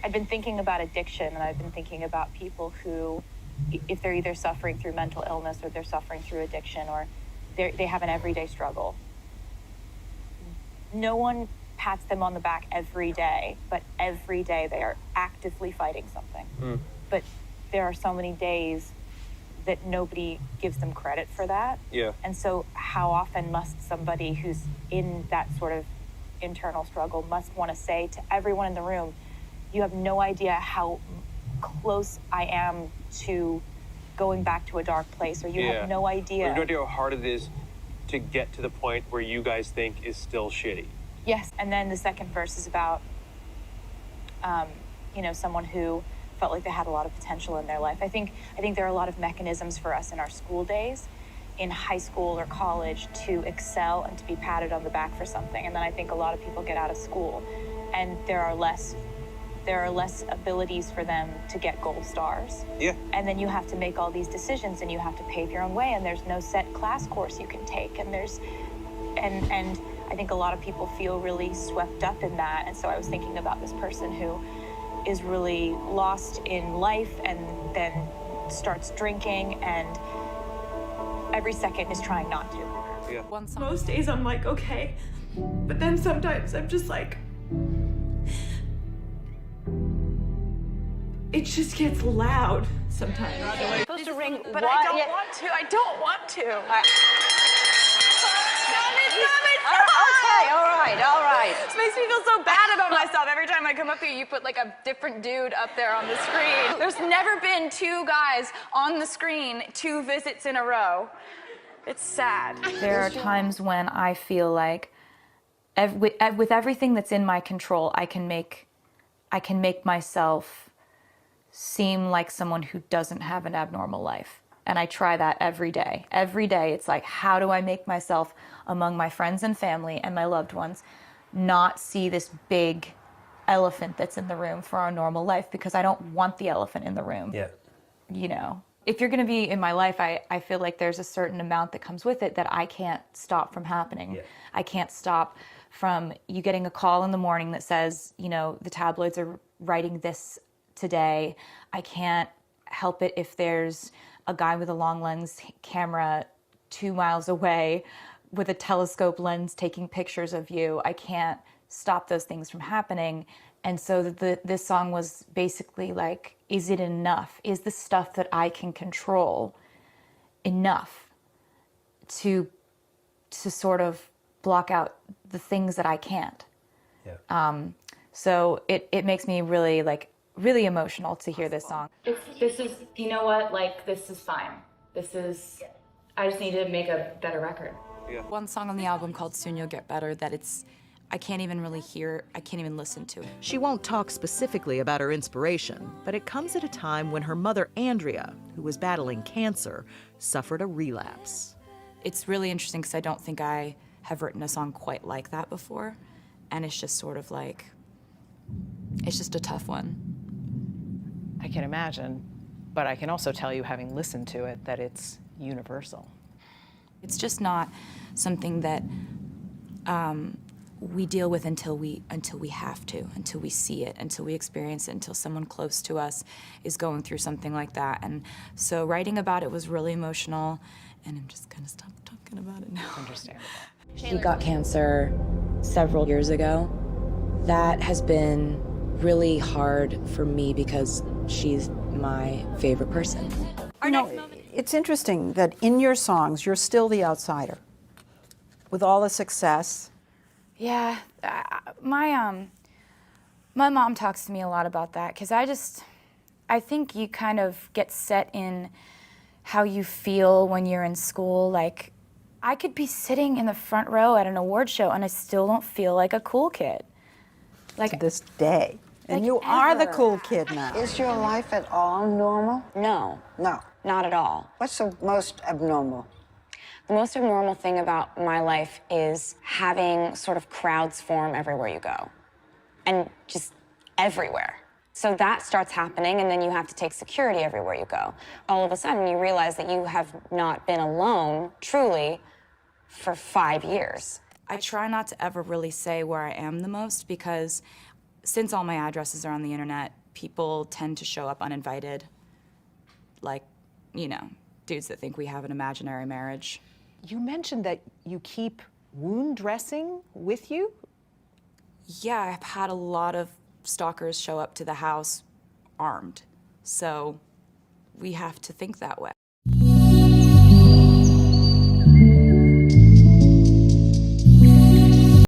I've been thinking about addiction, and I've been thinking about people who, if they're either suffering through mental illness or they're suffering through addiction, or they have an everyday struggle. No one pats them on the back every day, but every day they are actively fighting something. But there are so many days that nobody gives them credit for that. Yeah. And so how often must somebody who's in that sort of internal struggle must want to say to everyone in the room, you have no idea how close I am to going back to a dark place, or you have no idea. You have no idea how hard it is to get to the point where you guys think is still shitty. Yes, and then the second verse is about, you know, someone who felt like they had a lot of potential in their life. I think there are a lot of mechanisms for us in our school days, in high school or college, to excel and to be patted on the back for something. And then I think a lot of people get out of school, and there are less abilities for them to get gold stars. Yeah. And then you have to make all these decisions, and you have to pave your own way, and there's no set class course you can take, and and I think a lot of people feel really swept up in that. And so I was thinking about this person who is really lost in life and then starts drinking, and every second is trying not to. Yeah. Most days I'm like, okay, but then sometimes I'm just like, it just gets loud sometimes. You're supposed to ring, but I don't want to. I don't want to. Okay, all right. This makes me feel so bad about myself. Every time I come up here, you put like a different dude up there on the screen. There's never been two guys on the screen 2 visits in a row. It's sad. There are times when I feel like with everything that's in my control, I can make myself seem like someone who doesn't have an abnormal life. And I try that every day. Every day, it's like, how do I make myself, among my friends and family and my loved ones, not see this big elephant that's in the room for our normal life, because I don't want the elephant in the room. Yeah. You know, if you're going to be in my life, I feel like there's a certain amount that comes with it that I can't stop from happening. Yeah. I can't stop from you getting a call in the morning that says, you know, the tabloids are writing this today. I can't help it if there's a guy with a long lens camera 2 miles away with a telescope lens taking pictures of you. I can't stop those things from happening. And so this song was basically like, is it enough? Is the stuff that I can control enough to sort of block out the things that I can't? Yeah. So it makes me really emotional to hear this song. This is, you know what, like, this is fine. I just need to make a better record. Yeah. One song on the album called Soon You'll Get Better that I can't even really hear, I can't even listen to it. She won't talk specifically about her inspiration, but it comes at a time when her mother, Andrea, who was battling cancer, suffered a relapse. It's really interesting because I don't think I have written a song quite like that before, and it's just sort of like, it's just a tough one. I can imagine, but I can also tell you, having listened to it, that it's universal. It's just not something that we deal with until we have to, until we see it, until we experience it, until someone close to us is going through something like that. And so writing about it was really emotional, and I'm just gonna stop talking about it now. Understandable. She got cancer several years ago. That has been really hard for me because she's my favorite person. You know, it's interesting that in your songs, you're still the outsider. With all the success. Yeah, my mom talks to me a lot about that, because I think you kind of get set in how you feel when you're in school. Like, I could be sitting in the front row at an award show and I still don't feel like a cool kid. Like, To this day. And Like you are the ever. cool kid now. Is your life at all normal? No, No. not at all. What's the most abnormal? The most abnormal thing about my life is having sort of crowds form everywhere you go. And just everywhere. So that starts happening, and then you have to take security everywhere you go. All of a sudden, you realize that you have not been alone, truly, for 5 years. I try not to ever really say where I am the most, because since all my addresses are on the internet, people tend to show up uninvited, like, you know, dudes that think we have an imaginary marriage. You mentioned that you keep wound dressing with you? Yeah, I've had a lot of stalkers show up to the house armed, so we have to think that way.